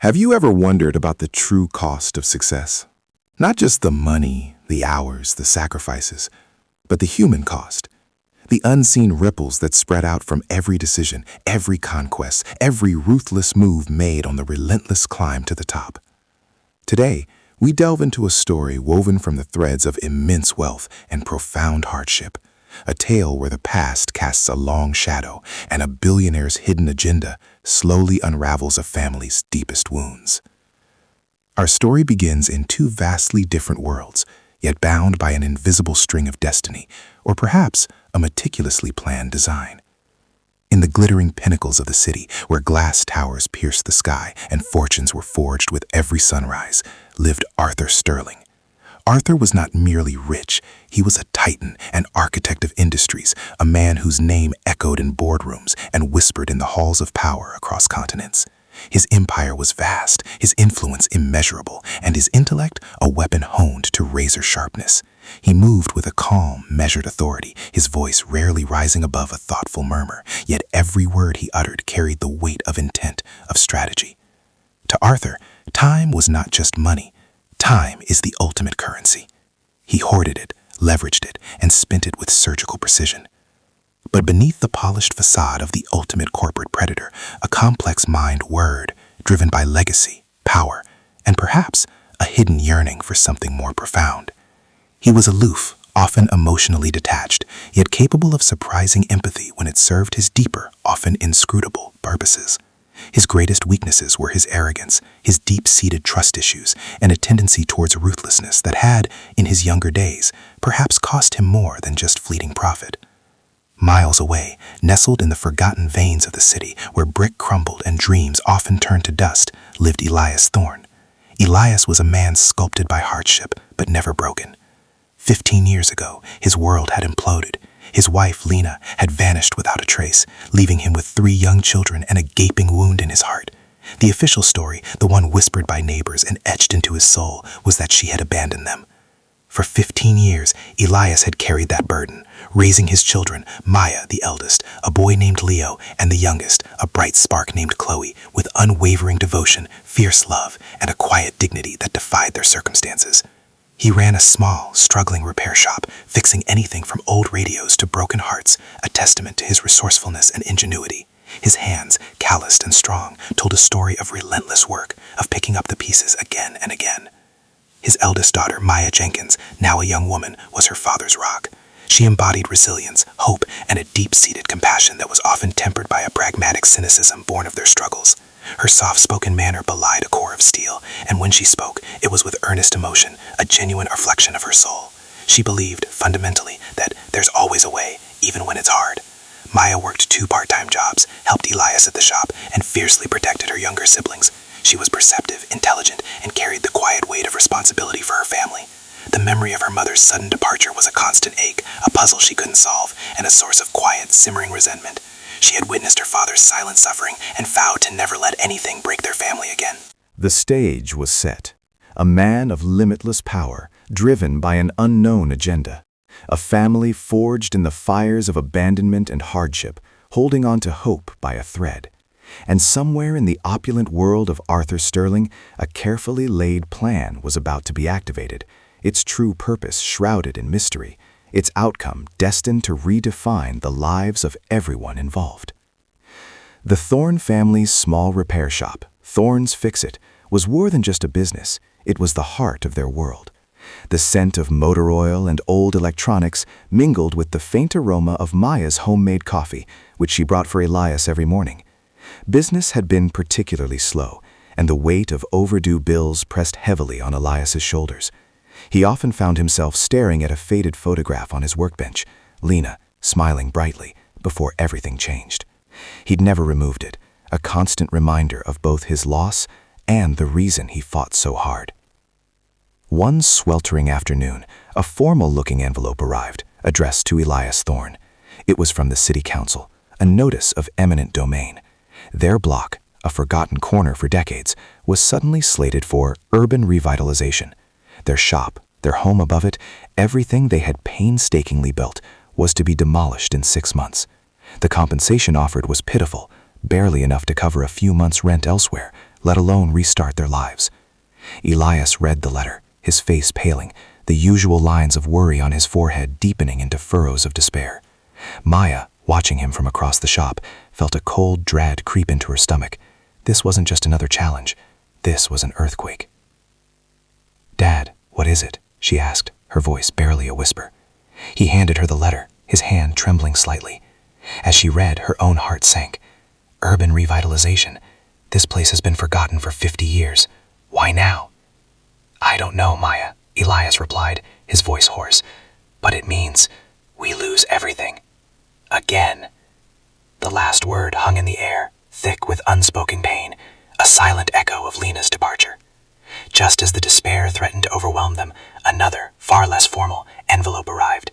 Have you ever wondered about the true cost of success? Not just the money, the hours, the sacrifices, but the human cost. The unseen ripples that spread out from every decision, every conquest, every ruthless move made on the relentless climb to the top. Today, we delve into a story woven from the threads of immense wealth and profound hardship. A tale where the past casts a long shadow and a billionaire's hidden agenda slowly unravels a family's deepest wounds. Our story begins in two vastly different worlds, yet bound by an invisible string of destiny, or perhaps a meticulously planned design. In the glittering pinnacles of the city, where glass towers pierced the sky and fortunes were forged with every sunrise, lived Arthur Sterling. Arthur was not merely rich, he was a titan, an architect of industries, a man whose name echoed in boardrooms and whispered in the halls of power across continents. His empire was vast, his influence immeasurable, and his intellect a weapon honed to razor sharpness. He moved with a calm, measured authority, his voice rarely rising above a thoughtful murmur, yet every word he uttered carried the weight of intent, of strategy. To Arthur, time was not just money. Time is the ultimate currency. He hoarded it, leveraged it, and spent it with surgical precision. But beneath the polished facade of the ultimate corporate predator, a complex mind whirred, driven by legacy, power, and perhaps a hidden yearning for something more profound. He was aloof, often emotionally detached, yet capable of surprising empathy when it served his deeper, often inscrutable purposes. His greatest weaknesses were his arrogance, his deep-seated trust issues, and a tendency towards ruthlessness that had, in his younger days, perhaps cost him more than just fleeting profit. Miles away, nestled in the forgotten veins of the city, where brick crumbled and dreams often turned to dust, lived Elias Thorne. Elias was a man sculpted by hardship, but never broken. 15 years ago, his world had imploded. His wife, Lena, had vanished without a trace, leaving him with 3 young children and a gaping wound in his heart. The official story, the one whispered by neighbors and etched into his soul, was that she had abandoned them. For 15 years, Elias had carried that burden, raising his children, Maya, the eldest, a boy named Leo, and the youngest, a bright spark named Chloe, with unwavering devotion, fierce love, and a quiet dignity that defied their circumstances. He ran a small, struggling repair shop, fixing anything from old radios to broken hearts, a testament to his resourcefulness and ingenuity. His hands, calloused and strong, told a story of relentless work, of picking up the pieces again and again. His eldest daughter, Maya Jenkins, now a young woman, was her father's rock. She embodied resilience, hope, and a deep-seated compassion that was often tempered by a pragmatic cynicism born of their struggles. Her soft-spoken manner belied a core of steel, and when she spoke, it was with earnest emotion, a genuine reflection of her soul. She believed, fundamentally, that there's always a way, even when it's hard. Maya worked 2 part-time jobs, helped Elias at the shop, and fiercely protected her younger siblings. She was perceptive, intelligent, and carried the quiet weight of responsibility for her family. The memory of her mother's sudden departure was a constant ache, a puzzle she couldn't solve, and a source of quiet, simmering resentment. She had witnessed her father's silent suffering and vowed to never let anything break their family again. The stage was set. A man of limitless power, driven by an unknown agenda. A family forged in the fires of abandonment and hardship, holding on to hope by a thread. And somewhere in the opulent world of Arthur Sterling, a carefully laid plan was about to be activated, its true purpose shrouded in mystery, its outcome destined to redefine the lives of everyone involved. The Thorne family's small repair shop, Thorne's Fix-It, was more than just a business, it was the heart of their world. The scent of motor oil and old electronics mingled with the faint aroma of Maya's homemade coffee, which she brought for Elias every morning. Business had been particularly slow, and the weight of overdue bills pressed heavily on Elias's shoulders. He often found himself staring at a faded photograph on his workbench, Lena smiling brightly, before everything changed. He'd never removed it, a constant reminder of both his loss and the reason he fought so hard. One sweltering afternoon, a formal-looking envelope arrived, addressed to Elias Thorne. It was from the city council, a notice of eminent domain. Their block, a forgotten corner for decades, was suddenly slated for urban revitalization. Their shop, their home above it, everything they had painstakingly built, was to be demolished in 6 months. The compensation offered was pitiful, barely enough to cover a few months' rent elsewhere, let alone restart their lives. Elias read the letter, his face paling, the usual lines of worry on his forehead deepening into furrows of despair. Maya, watching him from across the shop, felt a cold dread creep into her stomach. This wasn't just another challenge. This was an earthquake. "Dad, what is it?" she asked, her voice barely a whisper. He handed her the letter, his hand trembling slightly. As she read, her own heart sank. "Urban revitalization. This place has been forgotten for 50 years. Why now?" "I don't know, Maya," Elias replied, his voice hoarse. "But it means we lose everything. Again." The last word hung in the air, thick with unspoken pain, a silent echo of Lena's departure. Just as the despair threatened to overwhelm them, another, far less formal, envelope arrived.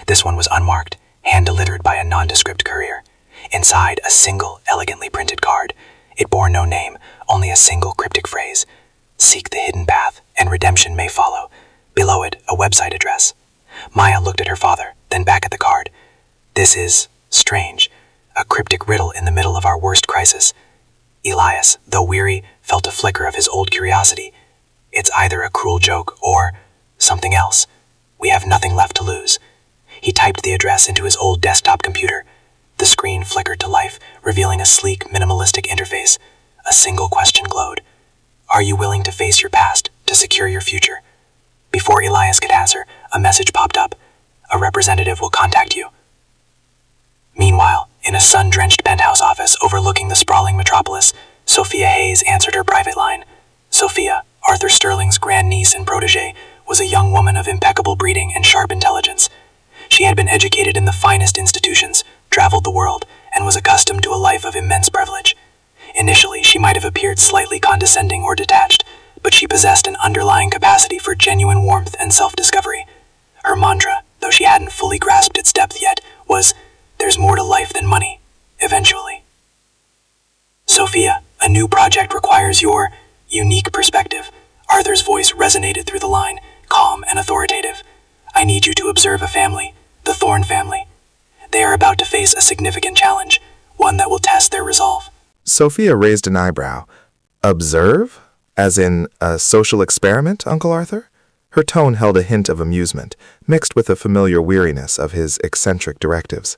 This one was unmarked, hand-delivered by a nondescript courier. Inside, a single, elegantly printed card. It bore no name, only a single cryptic phrase. "Seek the hidden path, and redemption may follow." Below it, a website address. Maya looked at her father, then back at the card. "This is strange, a cryptic riddle in the middle of our worst crisis." Elias, though weary, felt a flicker of his old curiosity. It's either a cruel joke or something else. We have nothing left to lose. He typed the address into his old desktop computer. The screen flickered to life, revealing a sleek, minimalistic interface. A single question glowed. "Are you willing to face your past, to secure your future?" Before Elias could answer, a message popped up. "A representative will contact you." Meanwhile, in a sun-drenched penthouse office overlooking the sprawling metropolis, Sophia Hayes answered her private line. Sophia, Arthur Sterling's grandniece and protege, was a young woman of impeccable breeding and sharp intelligence. She had been educated in the finest institutions, traveled the world, and was accustomed to a life of immense privilege. Initially, she might have appeared slightly condescending or detached, but she possessed an underlying capacity for genuine warmth and self-discovery. Her mantra, though she hadn't fully grasped its depth yet, was, "There's more to life than money, eventually." "Sophia, a new project requires your unique perspective." Arthur's voice resonated through the line, calm and authoritative. "I need you to observe a family, the Thorne family. They are about to face a significant challenge, one that will test their resolve." Sophia raised an eyebrow. "Observe? As in a social experiment, Uncle Arthur?" Her tone held a hint of amusement, mixed with a familiar weariness of his eccentric directives.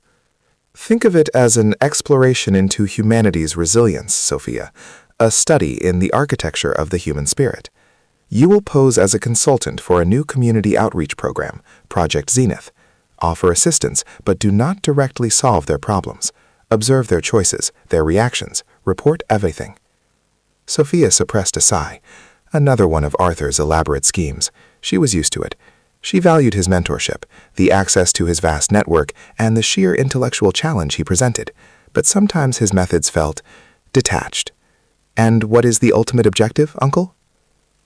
"Think of it as an exploration into humanity's resilience, Sophia, a study in the architecture of the human spirit. You will pose as a consultant for a new community outreach program, Project Zenith. Offer assistance, but do not directly solve their problems. Observe their choices, their reactions, report everything." Sophia suppressed a sigh. Another one of Arthur's elaborate schemes. She was used to it. She valued his mentorship, the access to his vast network, and the sheer intellectual challenge he presented, but sometimes his methods felt detached. "And what is the ultimate objective, Uncle?"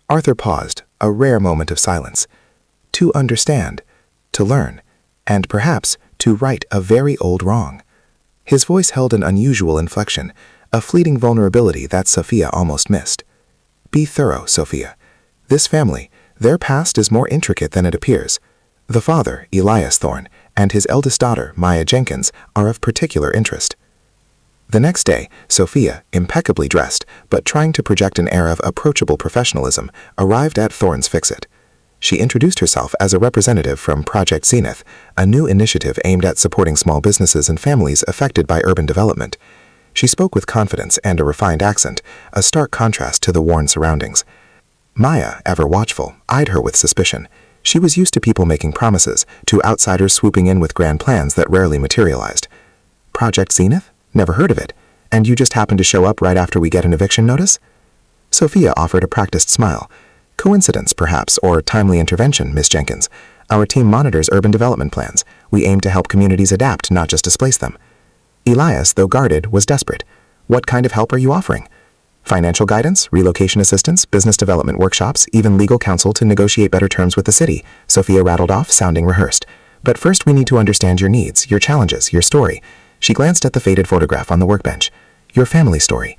Arthur paused, a rare moment of silence. "To understand, to learn, and perhaps to right a very old wrong." His voice held an unusual inflection, a fleeting vulnerability that Sophia almost missed. "Be thorough, Sophia. This family, their past is more intricate than it appears. The father, Elias Thorne, and his eldest daughter, Maya Jenkins, are of particular interest." The next day, Sophia, impeccably dressed, but trying to project an air of approachable professionalism, arrived at Thorne's Fix-It. She introduced herself as a representative from Project Zenith, a new initiative aimed at supporting small businesses and families affected by urban development. She spoke with confidence and a refined accent, a stark contrast to the worn surroundings. Maya, ever watchful, eyed her with suspicion. She was used to people making promises, to outsiders swooping in with grand plans that rarely materialized. "Project Zenith? Never heard of it. And you just happen to show up right after we get an eviction notice?" Sophia offered a practiced smile. "Coincidence, perhaps, or timely intervention, Miss Jenkins. Our team monitors urban development plans. We aim to help communities adapt, not just displace them." Elias, though guarded, was desperate. "What kind of help are you offering?" "Financial guidance, relocation assistance, business development workshops, even legal counsel to negotiate better terms with the city," Sophia rattled off, sounding rehearsed. "But first we need to understand your needs, your challenges, your story." She glanced at the faded photograph on the workbench. "Your family story."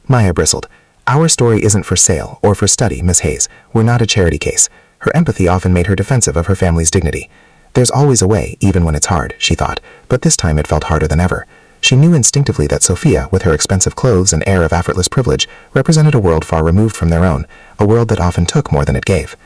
Maya bristled. "Our story isn't for sale or for study, Miss Hayes. We're not a charity case." Her empathy often made her defensive of her family's dignity. "There's always a way, even when it's hard," she thought, but this time it felt harder than ever. She knew instinctively that Sophia, with her expensive clothes and air of effortless privilege, represented a world far removed from their own, a world that often took more than it gave.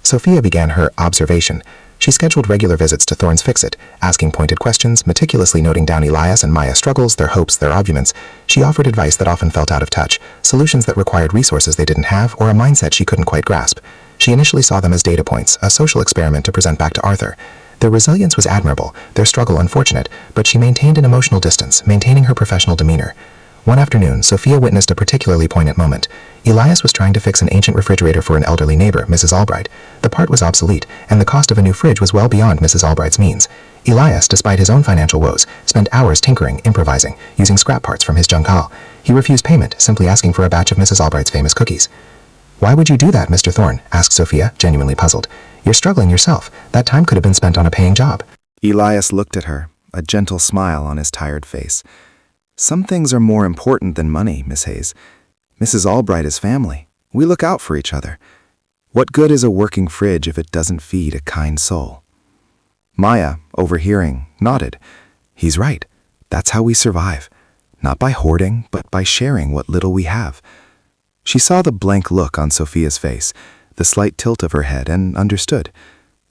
Sophia began her observation. She scheduled regular visits to Thorne's Fix-It, asking pointed questions, meticulously noting down Elias and Maya's struggles, their hopes, their arguments. She offered advice that often felt out of touch, solutions that required resources they didn't have, or a mindset she couldn't quite grasp. She initially saw them as data points, a social experiment to present back to Arthur. Their resilience was admirable, their struggle unfortunate, but she maintained an emotional distance, maintaining her professional demeanor. One afternoon, Sophia witnessed a particularly poignant moment. Elias was trying to fix an ancient refrigerator for an elderly neighbor, Mrs. Albright. The part was obsolete, and the cost of a new fridge was well beyond Mrs. Albright's means. Elias, despite his own financial woes, spent hours tinkering, improvising, using scrap parts from his junk haul. He refused payment, simply asking for a batch of Mrs. Albright's famous cookies. "Why would you do that, Mr. Thorne?" asked Sophia, genuinely puzzled. "You're struggling yourself. That time could have been spent on a paying job." Elias looked at her, a gentle smile on his tired face. "Some things are more important than money, Miss Hayes. Mrs. Albright is family. We look out for each other. What good is a working fridge if it doesn't feed a kind soul?" Maya, overhearing, nodded. "He's right. That's how we survive. Not by hoarding, but by sharing what little we have." She saw the blank look on Sophia's face, the slight tilt of her head, and understood.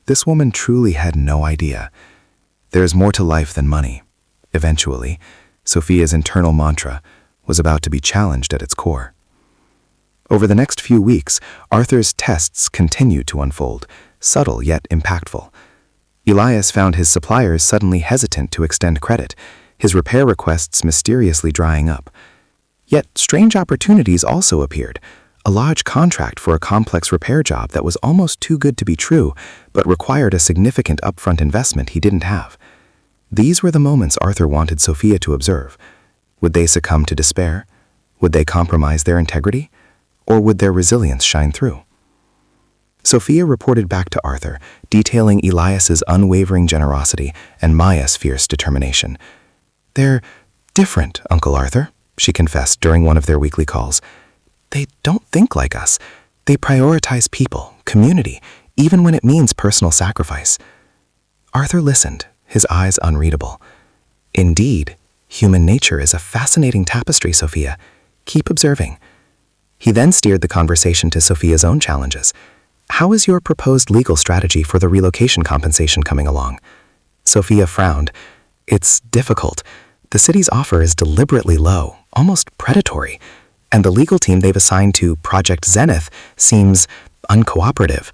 This woman truly had no idea. There's more to life than money. Eventually, Sophia's internal mantra was about to be challenged at its core. Over the next few weeks, Arthur's tests continued to unfold, subtle yet impactful. Elias found his suppliers suddenly hesitant to extend credit, his repair requests mysteriously drying up. Yet strange opportunities also appeared. A large contract for a complex repair job that was almost too good to be true, but required a significant upfront investment he didn't have. These were the moments Arthur wanted Sophia to observe. Would they succumb to despair? Would they compromise their integrity? Or would their resilience shine through? Sophia reported back to Arthur, detailing Elias's unwavering generosity and Maya's fierce determination. "They're different, Uncle Arthur," she confessed during one of their weekly calls. "They don't think like us. They prioritize people, community, even when it means personal sacrifice." Arthur listened, his eyes unreadable. "Indeed, human nature is a fascinating tapestry, Sophia. Keep observing." He then steered the conversation to Sophia's own challenges. "How is your proposed legal strategy for the relocation compensation coming along?" Sophia frowned. "It's difficult. The city's offer is deliberately low, almost predatory, and the legal team they've assigned to Project Zenith seems uncooperative."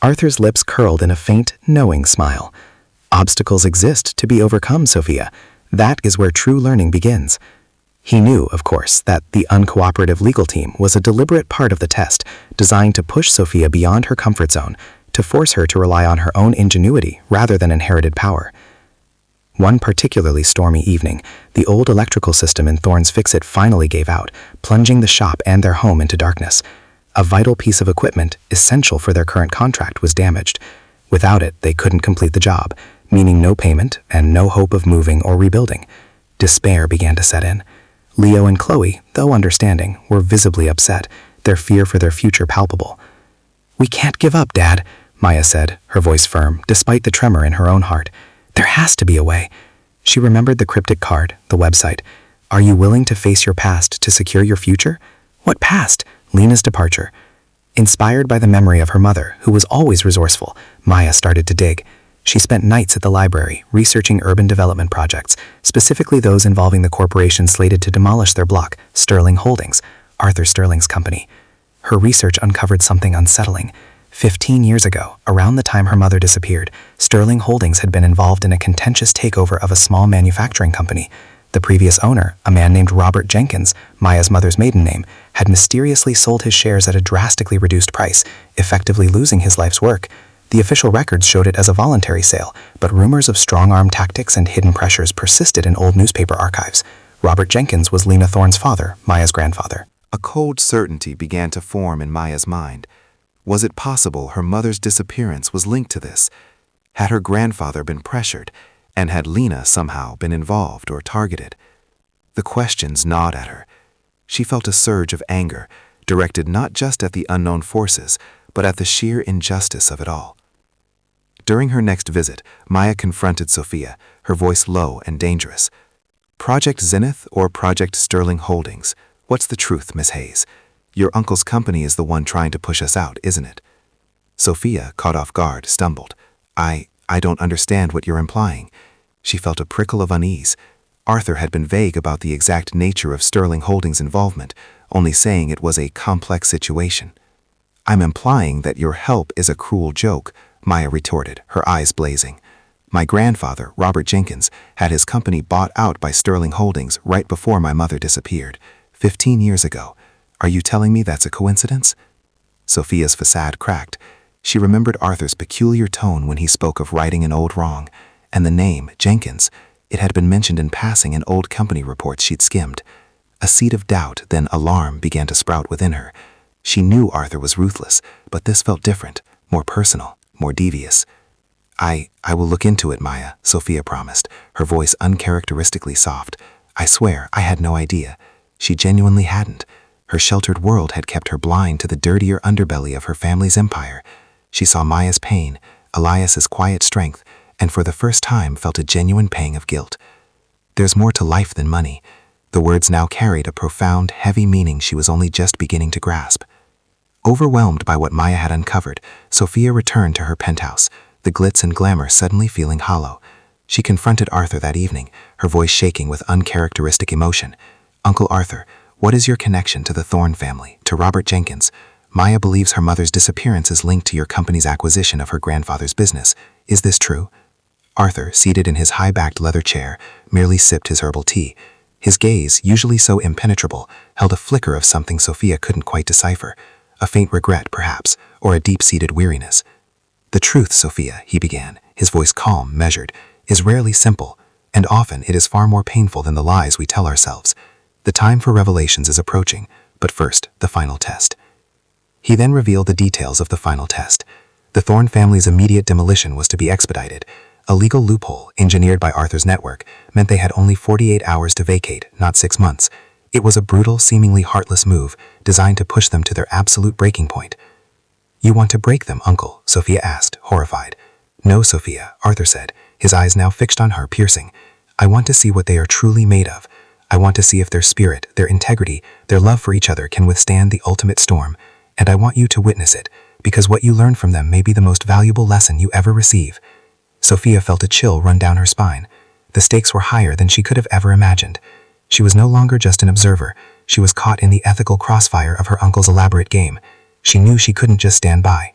Arthur's lips curled in a faint, knowing smile. "Obstacles exist to be overcome, Sophia. That is where true learning begins." He knew, of course, that the uncooperative legal team was a deliberate part of the test, designed to push Sophia beyond her comfort zone, to force her to rely on her own ingenuity rather than inherited power. One particularly stormy evening, the old electrical system in Thorne's Fix-It finally gave out, plunging the shop and their home into darkness. A vital piece of equipment, essential for their current contract, was damaged. Without it, they couldn't complete the job, meaning no payment and no hope of moving or rebuilding. Despair began to set in. Leo and Chloe, though understanding, were visibly upset, their fear for their future palpable. "We can't give up, Dad," Maya said, her voice firm, despite the tremor in her own heart. "There has to be a way." She remembered the cryptic card, the website. "Are you willing to face your past to secure your future?" What past? Lena's departure. Inspired by the memory of her mother, who was always resourceful, Maya started to dig. She spent nights at the library, researching urban development projects, specifically those involving the corporation slated to demolish their block, Sterling Holdings, Arthur Sterling's company. Her research uncovered something unsettling. 15 years ago, around the time her mother disappeared, Sterling Holdings had been involved in a contentious takeover of a small manufacturing company. The previous owner, a man named Robert Jenkins, Maya's mother's maiden name, had mysteriously sold his shares at a drastically reduced price, effectively losing his life's work. The official records showed it as a voluntary sale, but rumors of strong-arm tactics and hidden pressures persisted in old newspaper archives. Robert Jenkins was Lena Thorne's father, Maya's grandfather. A cold certainty began to form in Maya's mind. Was it possible her mother's disappearance was linked to this? Had her grandfather been pressured, and had Lena somehow been involved or targeted? The questions gnawed at her. She felt a surge of anger, directed not just at the unknown forces, but at the sheer injustice of it all. During her next visit, Maya confronted Sophia, her voice low and dangerous. Project Zenith or Project Sterling Holdings? What's the truth, Miss Hayes? Your uncle's company is the one trying to push us out, isn't it? Sophia, caught off guard, stumbled. I don't understand what you're implying. She felt a prickle of unease. Arthur had been vague about the exact nature of Sterling Holdings' involvement, only saying it was a complex situation. I'm implying that your help is a cruel joke, Maya retorted, her eyes blazing. My grandfather, Robert Jenkins, had his company bought out by Sterling Holdings right before my mother disappeared, 15 years ago. Are you telling me that's a coincidence? Sophia's facade cracked. She remembered Arthur's peculiar tone when he spoke of righting an old wrong, and the name, Jenkins. It had been mentioned in passing in old company reports she'd skimmed. A seed of doubt, then alarm, began to sprout within her. She knew Arthur was ruthless, but this felt different, more personal, more devious. I will look into it, Maya, Sophia promised, her voice uncharacteristically soft. I swear, I had no idea. She genuinely hadn't. Her sheltered world had kept her blind to the dirtier underbelly of her family's empire. She saw Maya's pain, Elias's quiet strength, and for the first time felt a genuine pang of guilt. There's more to life than money. The words now carried a profound, heavy meaning she was only just beginning to grasp. Overwhelmed by what Maya had uncovered, Sophia returned to her penthouse, the glitz and glamour suddenly feeling hollow. She confronted Arthur that evening, her voice shaking with uncharacteristic emotion. Uncle Arthur, what is your connection to the Thorne family, to Robert Jenkins? Maya believes her mother's disappearance is linked to your company's acquisition of her grandfather's business. Is this true? Arthur, seated in his high-backed leather chair, merely sipped his herbal tea. His gaze, usually so impenetrable, held a flicker of something Sophia couldn't quite decipher. A faint regret, perhaps, or a deep-seated weariness. The truth, Sophia, he began, his voice calm, measured, is rarely simple, and often it is far more painful than the lies we tell ourselves. The time for revelations is approaching, but first, the final test. He then revealed the details of the final test. The Thorne family's immediate demolition was to be expedited. A legal loophole, engineered by Arthur's network, meant they had only 48 hours to vacate, not 6 months. It was a brutal, seemingly heartless move, designed to push them to their absolute breaking point. You want to break them, Uncle? Sophia asked, horrified. No, Sophia, Arthur said, his eyes now fixed on her, piercing. I want to see what they are truly made of. I want to see if their spirit, their integrity, their love for each other can withstand the ultimate storm. And I want you to witness it, because what you learn from them may be the most valuable lesson you ever receive. Sophia felt a chill run down her spine. The stakes were higher than she could have ever imagined. She was no longer just an observer. She was caught in the ethical crossfire of her uncle's elaborate game. She knew she couldn't just stand by.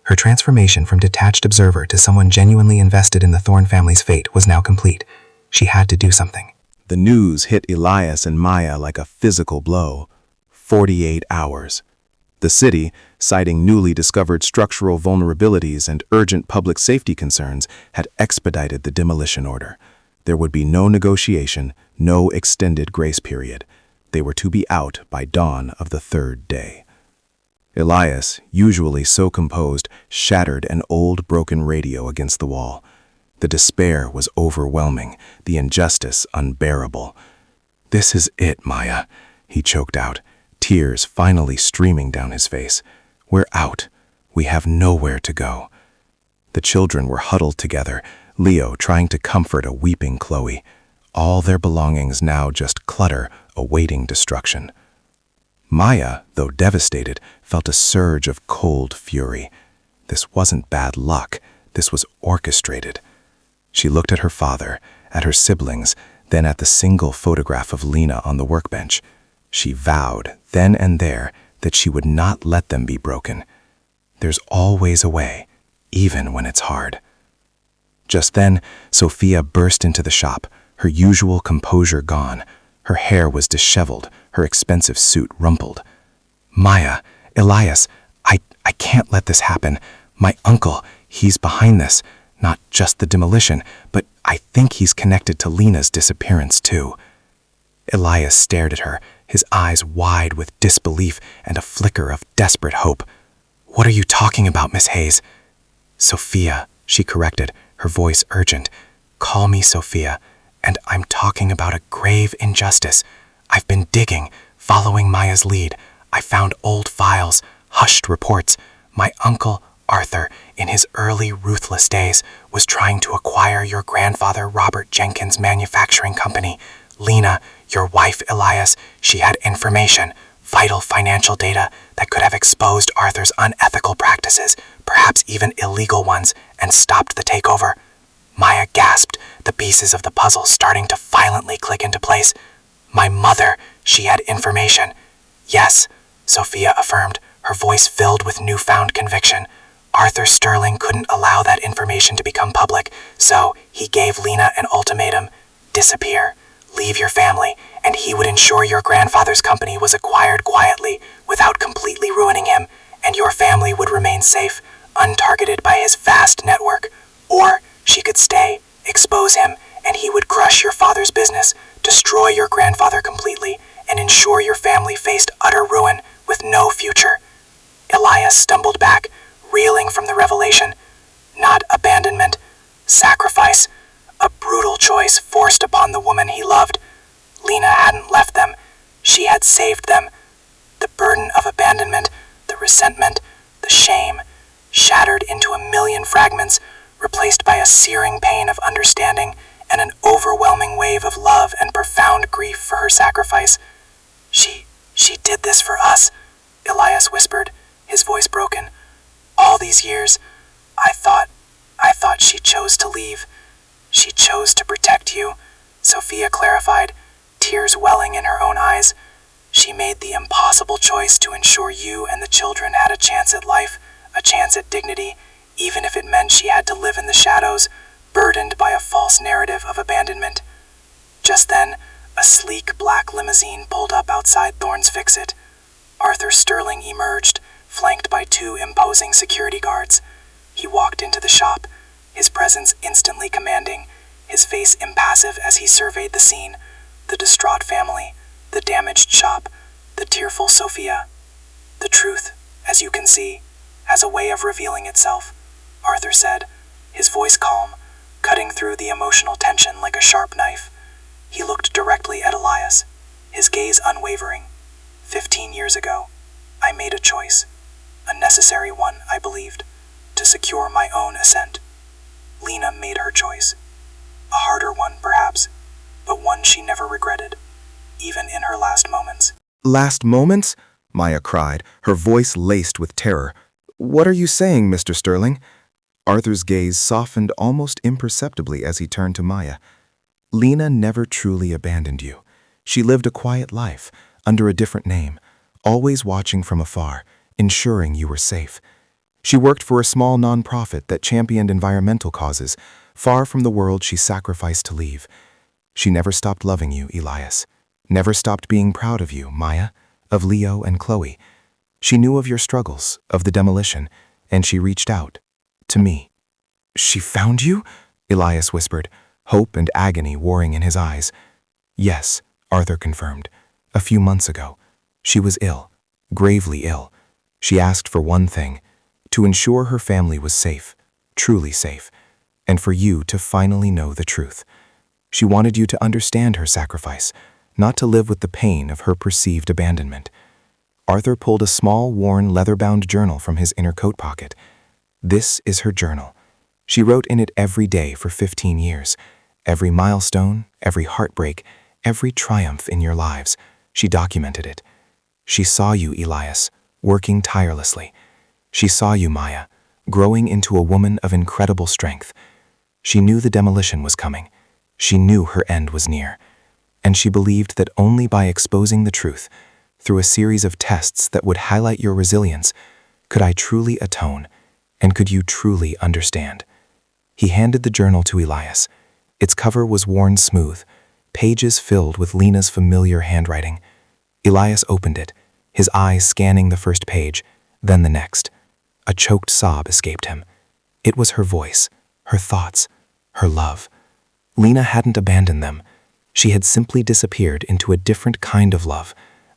Her transformation from detached observer to someone genuinely invested in the Thorne family's fate was now complete. She had to do something. The news hit Elias and Maya like a physical blow. 48 hours. The city, citing newly discovered structural vulnerabilities and urgent public safety concerns, had expedited the demolition order. There would be no negotiation, no extended grace period. They were to be out by dawn of the third day. Elias, usually so composed, shattered an old broken radio against the wall. The despair was overwhelming, the injustice unbearable. This is it, Maya, he choked out, tears finally streaming down his face. We're out. We have nowhere to go. The children were huddled together, Leo trying to comfort a weeping Chloe. All their belongings now just clutter, awaiting destruction. Maya, though devastated, felt a surge of cold fury. This wasn't bad luck. This was orchestrated. She looked at her father, at her siblings, then at the single photograph of Lena on the workbench. She vowed, then and there, that she would not let them be broken. There's always a way, even when it's hard. Just then, Sophia burst into the shop, her usual composure gone. Her hair was disheveled, her expensive suit rumpled. Maya, Elias, I can't let this happen. My uncle, he's behind this. Not just the demolition, but I think he's connected to Lena's disappearance too. Elias stared at her, his eyes wide with disbelief and a flicker of desperate hope. What are you talking about, Miss Hayes? Sophia, she corrected, her voice urgent. Call me Sophia, and I'm talking about a grave injustice. I've been digging, following Maya's lead. I found old files, hushed reports. My uncle, Arthur, in his early ruthless days, was trying to acquire your grandfather Robert Jenkins' manufacturing company, Lena, your wife Elias, she had information, vital financial data that could have exposed Arthur's unethical practices, perhaps even illegal ones, and stopped the takeover. Maya gasped, the pieces of the puzzle starting to violently click into place. My mother, she had information. Yes, Sophia affirmed, her voice filled with newfound conviction. Arthur Sterling couldn't allow that information to become public, so he gave Lena an ultimatum. Disappear. Leave your family, and he would ensure your grandfather's company was acquired quietly, without completely ruining him, and your family would remain safe, untargeted by his vast network. Or she could stay, expose him, and he would crush your father's business, destroy your grandfather completely, and ensure your family faced utter ruin with no future. Elias stumbled back, reeling from the revelation. Not abandonment, sacrifice, a brutal choice forced upon the woman he loved. Lena hadn't left them. She had saved them. The burden of abandonment, the resentment, the shame, shattered into a million fragments, replaced by a searing pain of understanding and an overwhelming wave of love and profound grief for her sacrifice. She did this for us, Elias whispered, his voice broken. All these years, I thought she chose to leave. She chose to protect you, Sophia clarified, tears welling in her own eyes. She made the impossible choice to ensure you and the children had a chance at life, a chance at dignity, even if it meant she had to live in the shadows, burdened by a false narrative of abandonment. Just then, a sleek black limousine pulled up outside Thorne's Fix-It. Arthur Sterling emerged, flanked by two imposing security guards. He walked into the shop, his presence instantly commanding, his face impassive as he surveyed the scene, the distraught family, the damaged shop, the tearful Sophia. The truth, as you can see, has a way of revealing itself, Arthur said, his voice calm, cutting through the emotional tension like a sharp knife. He looked directly at Elias, his gaze unwavering. 15 years ago, I made a choice, a necessary one, I believed, to secure my own ascent. Lena made her choice. A harder one, perhaps, but one she never regretted, even in her last moments. Last moments? Maya cried, her voice laced with terror. What are you saying, Mr. Sterling? Arthur's gaze softened almost imperceptibly as he turned to Maya. Lena never truly abandoned you. She lived a quiet life, under a different name, always watching from afar, ensuring you were safe. She worked for a small nonprofit that championed environmental causes, far from the world she sacrificed to leave. She never stopped loving you, Elias. Never stopped being proud of you, Maya, of Leo and Chloe. She knew of your struggles, of the demolition, and she reached out. To me. She found you? Elias whispered, hope and agony warring in his eyes. Yes, Arthur confirmed. A few months ago. She was ill, gravely ill. She asked for one thing, to ensure her family was safe, truly safe, and for you to finally know the truth. She wanted you to understand her sacrifice, not to live with the pain of her perceived abandonment. Arthur pulled a small, worn, leather-bound journal from his inner coat pocket. This is her journal. She wrote in it every day for 15 years. Every milestone, every heartbreak, every triumph in your lives. She documented it. She saw you, Elias, working tirelessly. She saw you, Maya, growing into a woman of incredible strength. She knew the demolition was coming. She knew her end was near. And she believed that only by exposing the truth, through a series of tests that would highlight your resilience, could I truly atone, and could you truly understand. He handed the journal to Elias. Its cover was worn smooth, pages filled with Lena's familiar handwriting. Elias opened it, his eyes scanning the first page, then the next. A choked sob escaped him. It was her voice, her thoughts, her love. Lena hadn't abandoned them. She had simply disappeared into a different kind of love,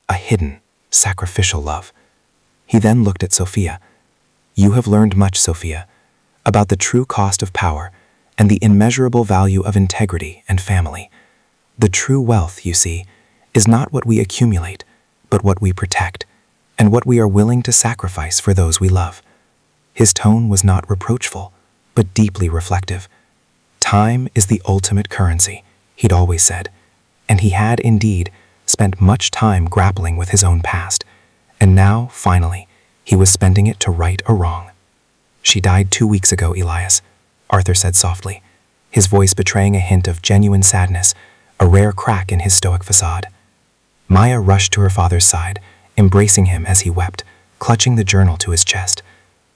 a hidden, sacrificial love. He then looked at Sophia. You have learned much, Sophia, about the true cost of power and the immeasurable value of integrity and family. The true wealth, you see, is not what we accumulate, but what we protect, and what we are willing to sacrifice for those we love. His tone was not reproachful, but deeply reflective. Time is the ultimate currency, he'd always said. and he had indeed spent much time grappling with his own past, and now, finally, he was spending it to right a wrong. "She died 2 weeks ago, Elias," Arthur said softly, his voice betraying a hint of genuine sadness, a rare crack in his stoic facade. Maya rushed to her father's side, embracing him as he wept, clutching the journal to his chest.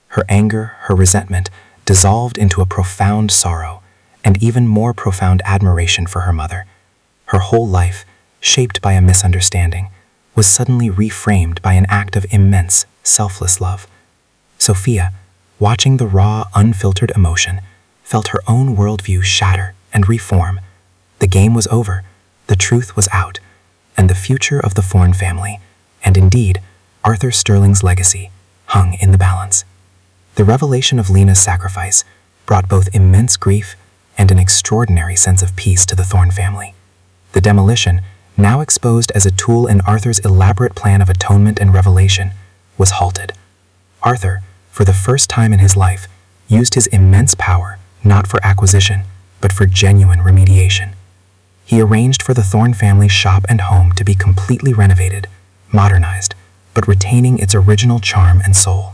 Her anger, her resentment, dissolved into a profound sorrow, and even more profound admiration for her mother. Her whole life, shaped by a misunderstanding, was suddenly reframed by an act of immense, selfless love. Sophia, watching the raw, unfiltered emotion, felt her own worldview shatter and reform. The game was over, the truth was out, and the future of the Thorne family, and indeed, Arthur Sterling's legacy, hung in the balance. The revelation of Lena's sacrifice brought both immense grief and an extraordinary sense of peace to the Thorne family. The demolition, now exposed as a tool in Arthur's elaborate plan of atonement and revelation, was halted. Arthur, for the first time in his life, used his immense power not for acquisition, but for genuine remediation. He arranged for the Thorne family's shop and home to be completely renovated, modernized, but retaining its original charm and soul.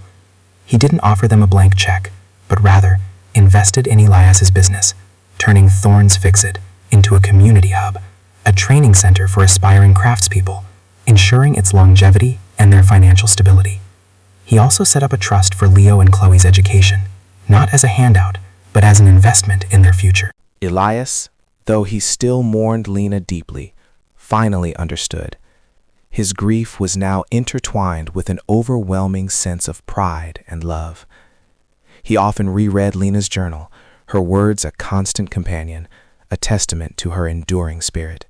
He didn't offer them a blank check, but rather invested in Elias's business, turning Thorne's Fix-It into a community hub, a training center for aspiring craftspeople, ensuring its longevity and their financial stability. He also set up a trust for Leo and Chloe's education, not as a handout, but as an investment in their future. Elias, though he still mourned Lena deeply, finally understood. His grief was now intertwined with an overwhelming sense of pride and love. He often reread Lena's journal, her words a constant companion, a testament to her enduring spirit.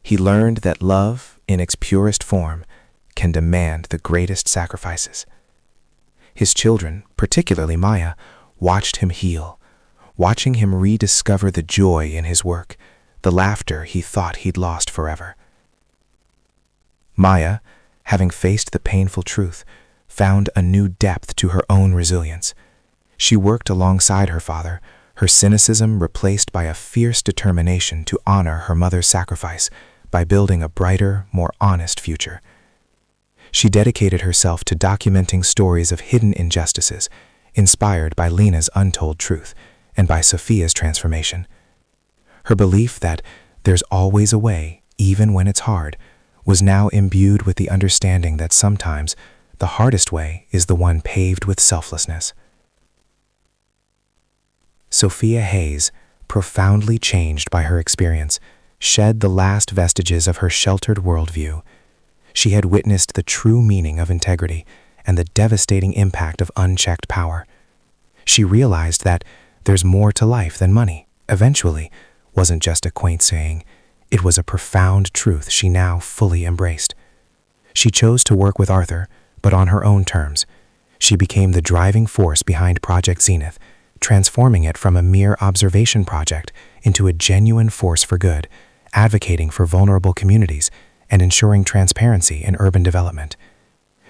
He learned that love, in its purest form, can demand the greatest sacrifices. His children, particularly Maya, watched him heal, watching him rediscover the joy in his work, the laughter he thought he'd lost forever. Maya, having faced the painful truth, found a new depth to her own resilience. She worked alongside her father, her cynicism replaced by a fierce determination to honor her mother's sacrifice by building a brighter, more honest future. She dedicated herself to documenting stories of hidden injustices, inspired by Lena's untold truth and by Sophia's transformation. Her belief that there's always a way, even when it's hard, was now imbued with the understanding that sometimes the hardest way is the one paved with selflessness. Sophia Hayes, profoundly changed by her experience, shed the last vestiges of her sheltered worldview. She had witnessed the true meaning of integrity and the devastating impact of unchecked power. She realized that there's more to life than money, eventually, wasn't just a quaint saying. It was a profound truth she now fully embraced. She chose to work with Arthur, but on her own terms. She became the driving force behind Project Zenith, transforming it from a mere observation project into a genuine force for good, advocating for vulnerable communities and ensuring transparency in urban development.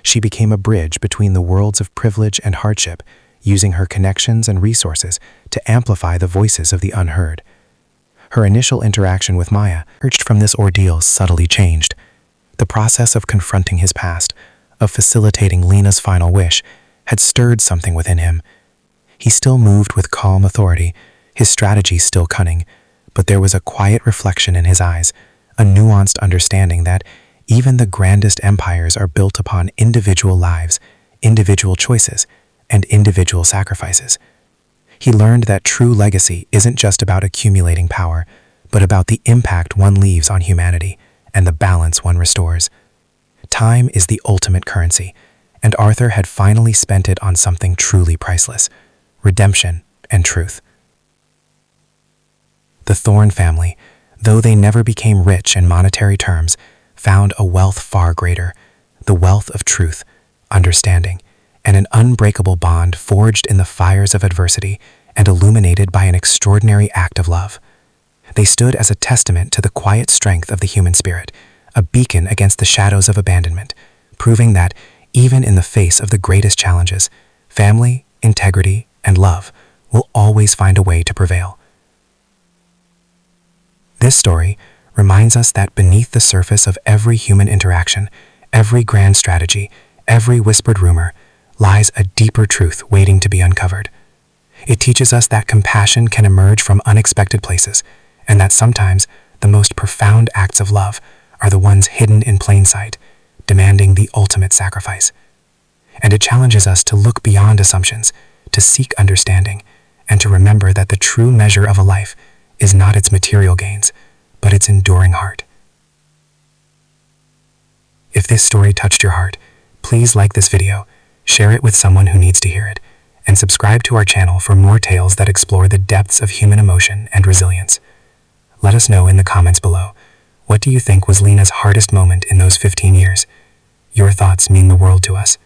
She became a bridge between the worlds of privilege and hardship, using her connections and resources to amplify the voices of the unheard. Her initial interaction with Maya, urged from this ordeal, subtly changed. The process of confronting his past, of facilitating Lena's final wish, had stirred something within him. He still moved with calm authority, his strategy still cunning, but there was a quiet reflection in his eyes, a nuanced understanding that even the grandest empires are built upon individual lives, individual choices, and individual sacrifices. He learned that true legacy isn't just about accumulating power, but about the impact one leaves on humanity and the balance one restores. Time is the ultimate currency, and Arthur had finally spent it on something truly priceless: redemption and truth. The Thorne family, though they never became rich in monetary terms, found a wealth far greater, the wealth of truth, understanding, and an unbreakable bond forged in the fires of adversity and illuminated by an extraordinary act of love. They stood as a testament to the quiet strength of the human spirit, a beacon against the shadows of abandonment, proving that, even in the face of the greatest challenges, family, integrity, and love will always find a way to prevail. This story, reminds us that beneath the surface of every human interaction, every grand strategy, every whispered rumor, lies a deeper truth waiting to be uncovered. It teaches us that compassion can emerge from unexpected places, and that sometimes the most profound acts of love are the ones hidden in plain sight, demanding the ultimate sacrifice. And it challenges us to look beyond assumptions, to seek understanding, and to remember that the true measure of a life is not its material gains, but its enduring heart. If this story touched your heart, please like this video, share it with someone who needs to hear it, and subscribe to our channel for more tales that explore the depths of human emotion and resilience. Let us know in the comments below, what do you think was Lena's hardest moment in those 15 years? Your thoughts mean the world to us.